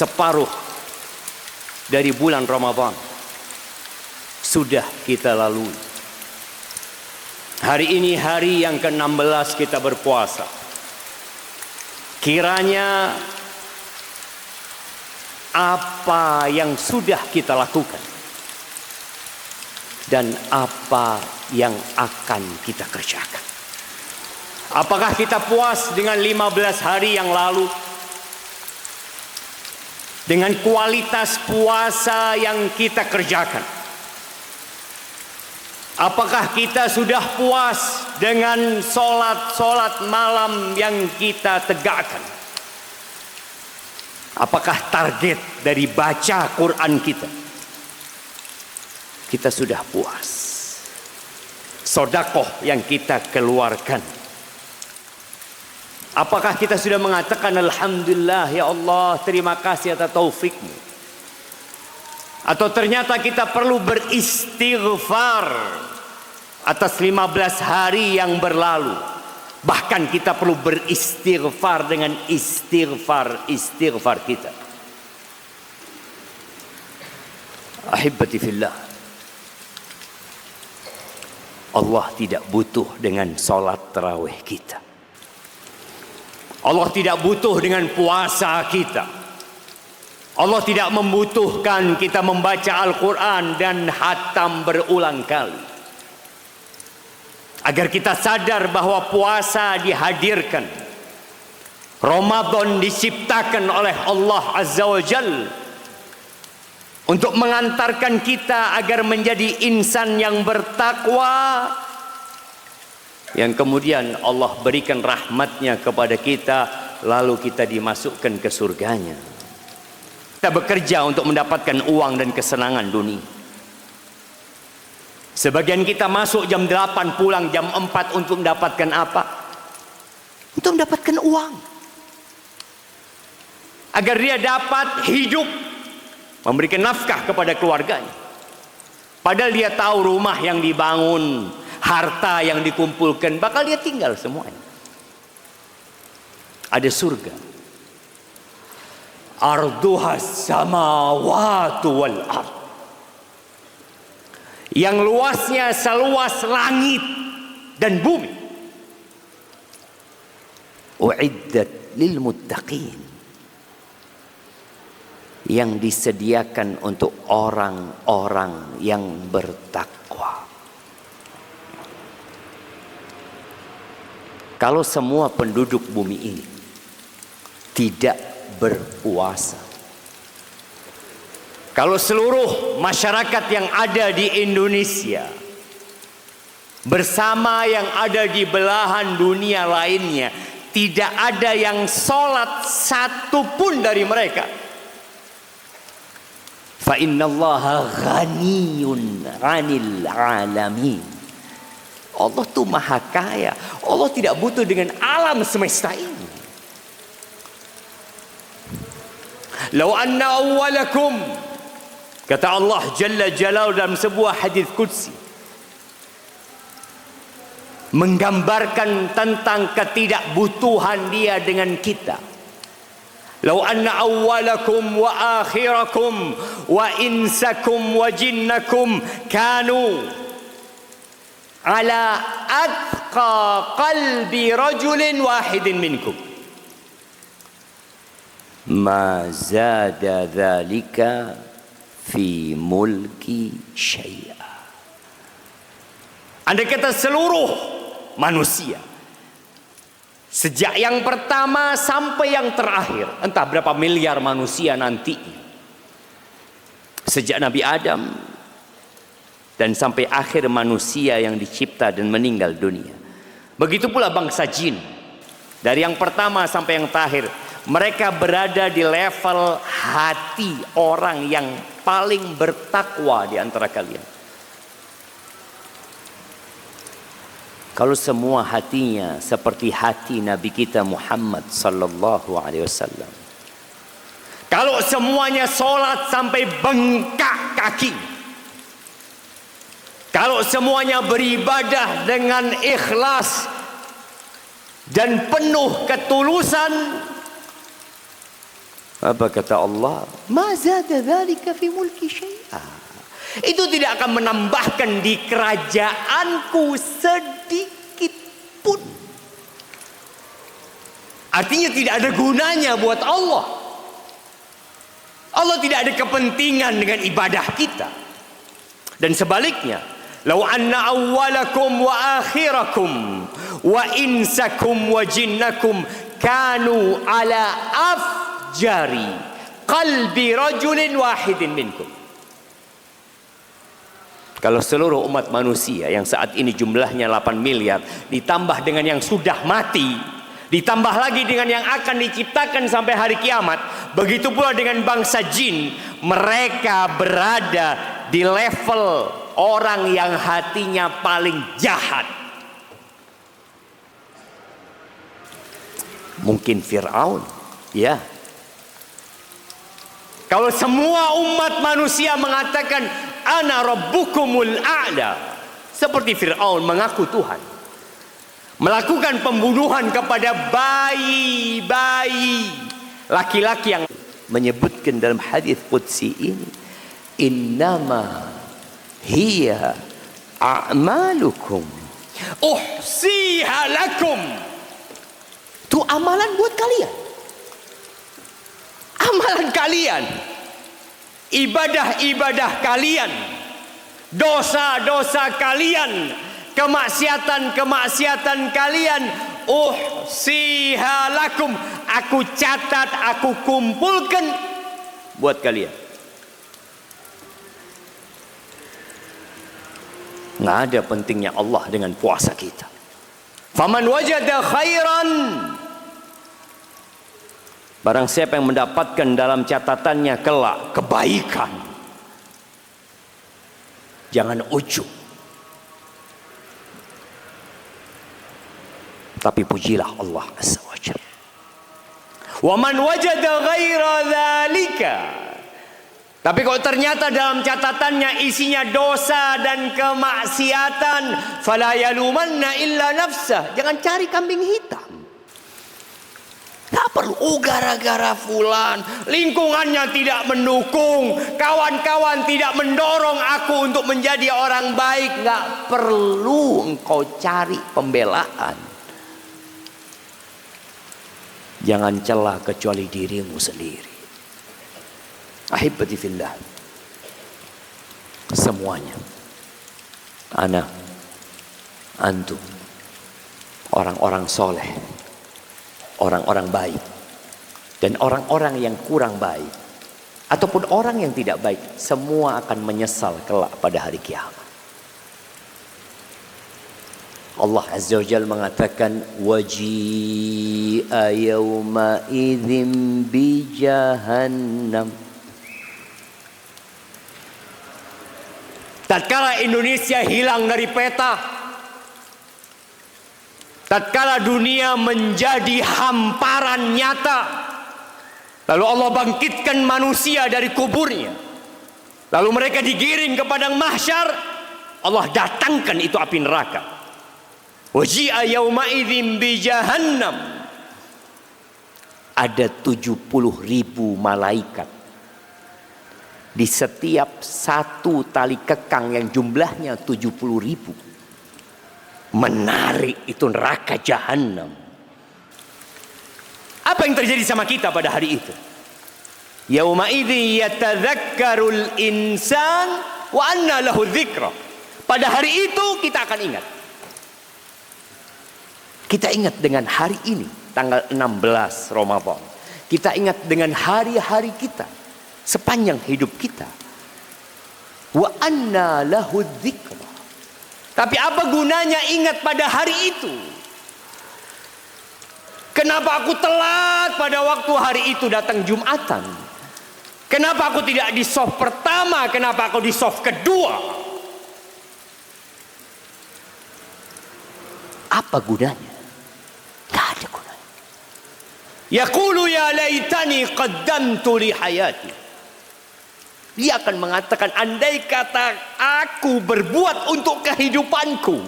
separuh dari bulan Ramadan sudah kita lalui. Hari ini hari yang ke-16 kita berpuasa. Kiranya apa yang sudah kita lakukan dan apa yang akan kita kerjakan. Apakah kita puas dengan 15 hari yang lalu? Dengan kualitas puasa yang kita kerjakan? Apakah kita sudah puas dengan solat malam yang kita tegakkan? Apakah target dari baca Quran kita sudah puas? Sedekah yang kita keluarkan, apakah kita sudah mengatakan alhamdulillah ya Allah, terima kasih atas taufikmu? Atau ternyata kita perlu beristighfar atas 15 hari yang berlalu? Bahkan kita perlu beristighfar dengan istighfar kita. Ahibati fillah, Allah tidak butuh dengan salat tarawih kita. Allah tidak butuh dengan puasa kita. Allah tidak membutuhkan kita membaca Al-Quran dan khatam berulang kali. Agar kita sadar bahwa puasa dihadirkan, Ramadan diciptakan oleh Allah Azza wa Jalla untuk mengantarkan kita agar menjadi insan yang bertakwa, yang kemudian Allah berikan rahmatnya kepada kita, lalu kita dimasukkan ke surganya. Kita bekerja untuk mendapatkan uang dan kesenangan dunia. Sebagian kita masuk jam 8, pulang jam 4 untuk mendapatkan apa? Untuk mendapatkan uang. Agar dia dapat hidup, memberikan nafkah kepada keluarganya. Padahal dia tahu rumah yang dibangun, harta yang dikumpulkan, bakal dia tinggal semuanya. Ada surga. Arduhas samawatu wal ard, yang luasnya seluas langit dan bumi. Uiddat lil muttaqin, yang disediakan untuk orang-orang yang bertakwa. Kalau semua penduduk bumi ini tidak berpuasa, kalau seluruh masyarakat yang ada di Indonesia bersama yang ada di belahan dunia lainnya tidak ada yang sholat satu pun dari mereka, fa innallaha ghaniyun 'anil 'alamin. Allah tuh maha kaya. Allah tidak butuh dengan alam semesta ini. Lau anna awwalakum, kata Allah Jalla Jalaluhu dalam sebuah hadis qudsi, menggambarkan tentang ketidakbutuhan dia dengan kita. Lau anna awwalakum wa akhirakum wa insakum wa jinnakum kanu ala atqa qalbi rajulin wahidin minkum, ma zada dzalika fi mulki syai'a. Andai kata seluruh manusia, sejak yang pertama sampai yang terakhir, entah berapa miliar manusia nanti, sejak Nabi Adam dan sampai akhir manusia yang dicipta dan meninggal dunia, begitu pula bangsa jin, dari yang pertama sampai yang terakhir, mereka berada di level hati orang yang paling bertakwa di antara kalian. Kalau semua hatinya seperti hati Nabi kita Muhammad sallallahu alaihi wasallam, kalau semuanya sholat sampai bengkak kaki, kalau semuanya beribadah dengan ikhlas dan penuh ketulusan, Apa kata Allah? Ma zada dzalika fi mulki syai'a. Itu tidak akan menambahkan di kerajaanku sedikit pun. Artinya tidak ada gunanya buat Allah. Allah tidak ada kepentingan dengan ibadah kita. Dan sebaliknya, law anna awwalakum wa akhirakum wa insakum wa jinnakum kanu ala afjari qalbi rajulin wahidin minkum. Kalau seluruh umat manusia yang saat ini jumlahnya 8 miliar ditambah dengan yang sudah mati, ditambah lagi dengan yang akan diciptakan sampai hari kiamat, begitu pula dengan bangsa jin, mereka berada di level orang yang hatinya paling jahat. Mungkin Fir'aun, ya. Kalau semua umat manusia mengatakan ana rabbukumul a'la, seperti Fir'aun mengaku Tuhan, melakukan pembunuhan kepada bayi-bayi laki-laki yang menyebutkan dalam hadis qudsi ini, innama hiya a'malukum uhsiha lakum. Itu amalan buat kalian. Amalan kalian, ibadah-ibadah kalian, dosa-dosa kalian, kemaksiatan-kemaksiatan kalian, uhsiha lakum, aku catat, aku kumpulkan buat kalian. Nggak ada pentingnya Allah dengan puasa kita. Faman wajada khairan, barang siapa yang mendapatkan dalam catatannya kelak kebaikan, jangan ujub, tapi pujilah Allah Azza wa Jalla. Wa man wajada ghaira dzalika, tapi kalau ternyata dalam catatannya isinya dosa dan kemaksiatan, fala yalumanna illa nafsah, jangan cari kambing hitam. Tak perlu, oh gara-gara fulan, lingkungannya tidak mendukung, kawan-kawan tidak mendorong aku untuk menjadi orang baik. Gak perlu engkau cari pembelaan. Jangan celah kecuali dirimu sendiri. Ahibati fillah, semuanya, ana, antum, orang-orang soleh, orang-orang baik, dan orang-orang yang kurang baik, ataupun orang yang tidak baik, semua akan menyesal kelak pada hari kiamat. Allah Azza wa Jalla mengatakan, waji'a yawma idzin bi jahannam. Tatkala Indonesia hilang dari peta, tatkala dunia menjadi hamparan nyata, lalu Allah bangkitkan manusia dari kuburnya, lalu mereka digiring ke padang mahsyar, Allah datangkan itu api neraka. Waji'a yauma idzin bi jahannam. Ada 70.000 malaikat di setiap satu tali kekang yang jumlahnya 70.000, menarik itu neraka jahannam. Apa yang terjadi sama kita pada hari itu? Yauma idzi yatadzakkarul insan wa anna lahu dzikra. Pada hari itu kita akan ingat. Kita ingat dengan hari ini, tanggal 16 Ramadan. Kita ingat dengan hari-hari kita sepanjang hidup kita. Wa anna lahu dzikra. Tapi apa gunanya ingat pada hari itu? Kenapa aku telat pada waktu hari itu datang Jumatan? Kenapa aku tidak di soft pertama? Kenapa aku di soft kedua? Apa gunanya? Tidak ada gunanya. Yaqulu ya laitani qaddamtu li hayati. Dia akan mengatakan, andai kata aku berbuat untuk kehidupanku.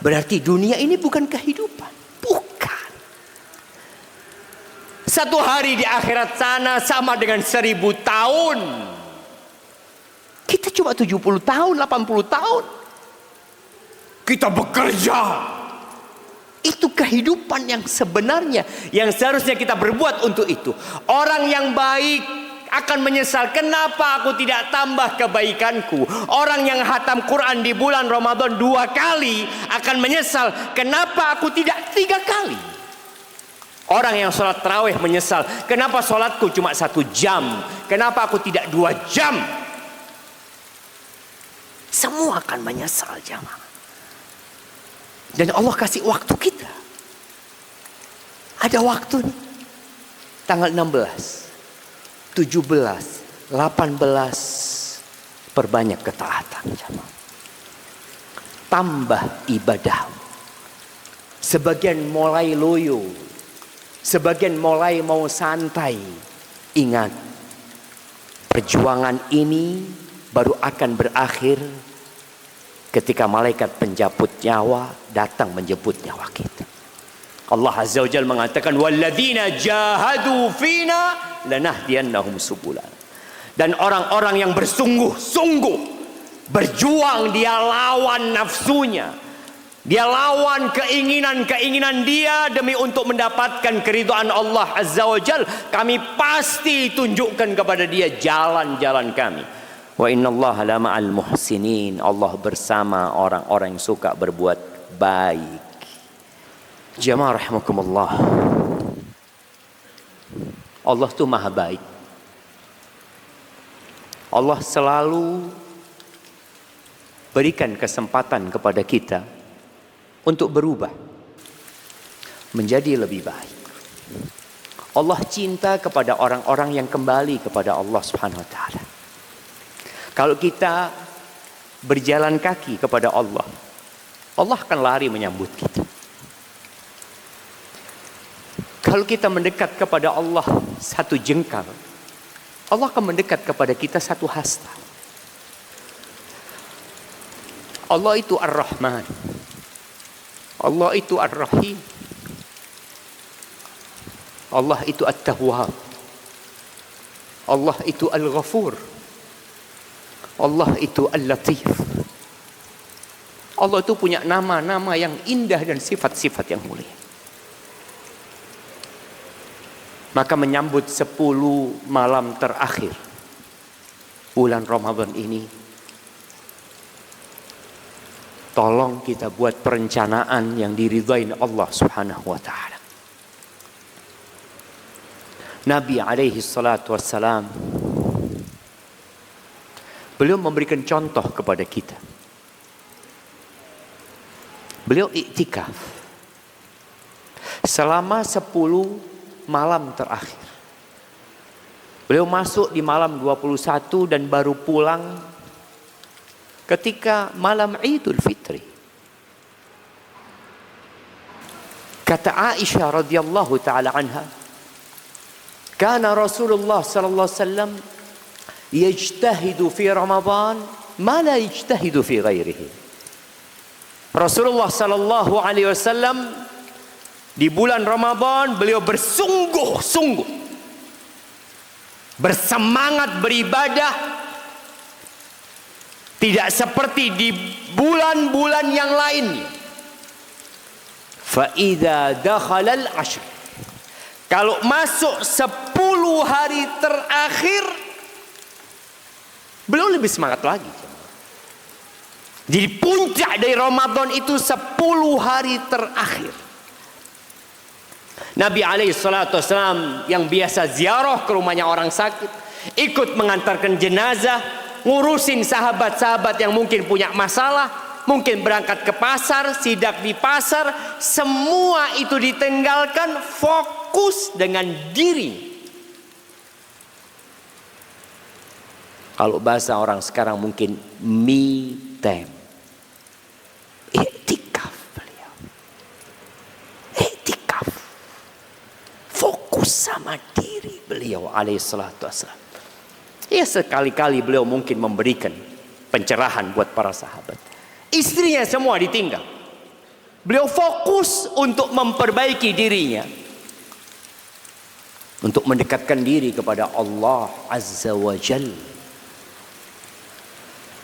Berarti dunia ini bukan kehidupan. Bukan. Satu hari di akhirat sana sama dengan 1000 tahun. Kita cuma 70 tahun, 80 tahun. Kita bekerja. Itu kehidupan yang sebenarnya, yang seharusnya kita berbuat untuk itu. Orang yang baik akan menyesal, kenapa aku tidak tambah kebaikanku. Orang yang hatam Quran di bulan Ramadan 2 kali akan menyesal, kenapa aku tidak 3 kali. Orang yang sholat tarawih menyesal, kenapa sholatku cuma 1 jam, kenapa aku tidak 2 jam. Semua akan menyesal, jamaah. Dan Allah kasih waktu kita. Ada waktu nih. Tanggal 16, 17, 18. Perbanyak ketaatan, jamaah. Tambah ibadah. Sebagian mulai loyo, sebagian mulai mau santai. Ingat, perjuangan ini baru akan berakhir ketika malaikat penjemput nyawa datang menjemput nyawa kita. Allah Azza wa Jalla mengatakan, walladzina jahadu fina lanahdiyannahum subulana. Dan orang-orang yang bersungguh-sungguh berjuang, dia lawan nafsunya, dia lawan keinginan-keinginan dia demi untuk mendapatkan keridhaan Allah Azza wa Jalla. Kami pasti tunjukkan kepada dia jalan-jalan kami. Wa innallaha la ma'al muhsinin. Allah bersama orang-orang yang suka berbuat baik. Jamaah rahimakumullah. Allah itu maha baik. Allah selalu berikan kesempatan kepada kita untuk berubah menjadi lebih baik. Allah cinta kepada orang-orang yang kembali kepada Allah Subhanahu wa taala. Kalau kita berjalan kaki kepada Allah, Allah akan lari menyambut kita. Kalau kita mendekat kepada Allah 1 jengkal, Allah akan mendekat kepada kita 1 hasta. Allah itu Ar-Rahman. Allah itu Ar-Rahim. Allah itu At-Tawwab. Allah itu Al-Ghafur. Allah itu Al-Latif. Allah itu punya nama-nama yang indah dan sifat-sifat yang mulia. Maka menyambut 10 malam terakhir bulan Ramadan ini, tolong kita buat perencanaan yang diridhai Allah Subhanahu wa taala. Nabi alaihi salatu wassalam, beliau memberikan contoh kepada kita. Beliau iktikaf selama 10 malam terakhir. Beliau masuk di malam 21 dan baru pulang ketika malam Idul Fitri. Kata Aisyah radhiyallahu taala anha, kana Rasulullah sallallahu alaihi wasallam yajtahidu fi Ramadan ma la yajtahidu fi ghairihi. Rasulullah sallallahu alaihi wasallam di bulan Ramadan beliau bersungguh-sungguh, bersemangat beribadah, tidak seperti di bulan-bulan yang lainnya. Fa idza dakhala al-ashr, kalau masuk 10 hari terakhir, beliau lebih semangat lagi. Jadi puncak dari Ramadan itu 10 hari terakhir. Nabi alaihi salatu wassalam yang biasa ziarah ke rumahnya orang sakit, ikut mengantarkan jenazah, ngurusin sahabat-sahabat yang mungkin punya masalah, mungkin berangkat ke pasar, sidak di pasar, semua itu ditinggalkan, fokus dengan diri. Kalau bahasa orang sekarang mungkin me time. Iktikaf beliau. Iktikaf. Fokus sama diri beliau alaihi salatu wassalam. Ya sekali-kali beliau mungkin memberikan pencerahan buat para sahabat. Istrinya semua ditinggal. Beliau fokus untuk memperbaiki dirinya. untuk mendekatkan diri kepada Allah Azza wa Jal,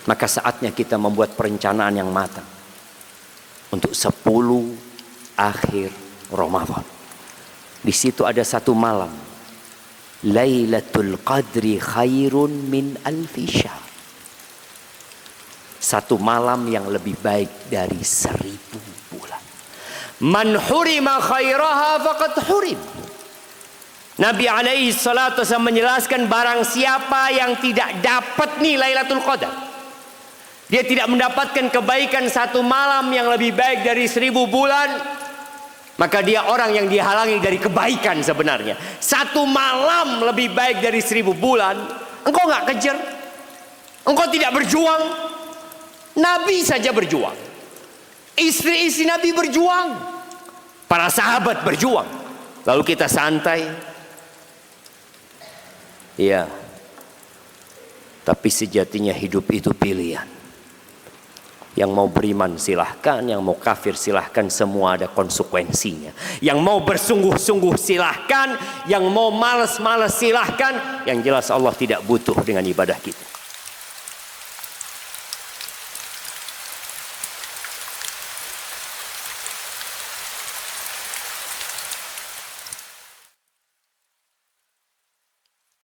maka saatnya kita membuat perencanaan yang matang untuk 10 akhir Ramadan. Di situ ada satu malam, Lailatul Qadri khairun min alfi syahr. Satu malam yang lebih baik dari 1000 bulan. Man hurima khairaha faqad hurim. Nabi alaihi salatu wasallam menjelaskan, barang siapa yang tidak dapat nih Lailatul Qadar, dia tidak mendapatkan kebaikan satu malam yang lebih baik dari 1000 bulan, maka dia orang yang dihalangi dari kebaikan sebenarnya. Satu malam lebih baik dari 1000 bulan, engkau nggak kejar, engkau tidak berjuang. Nabi saja berjuang, istri-istri Nabi berjuang, para sahabat berjuang, lalu kita santai. Ya, tapi sejatinya hidup itu pilihan. Yang mau beriman silahkan, yang mau kafir silahkan, semua ada konsekuensinya. Yang mau bersungguh-sungguh silahkan, yang mau malas-malas silahkan. Yang jelas Allah tidak butuh dengan ibadah kita.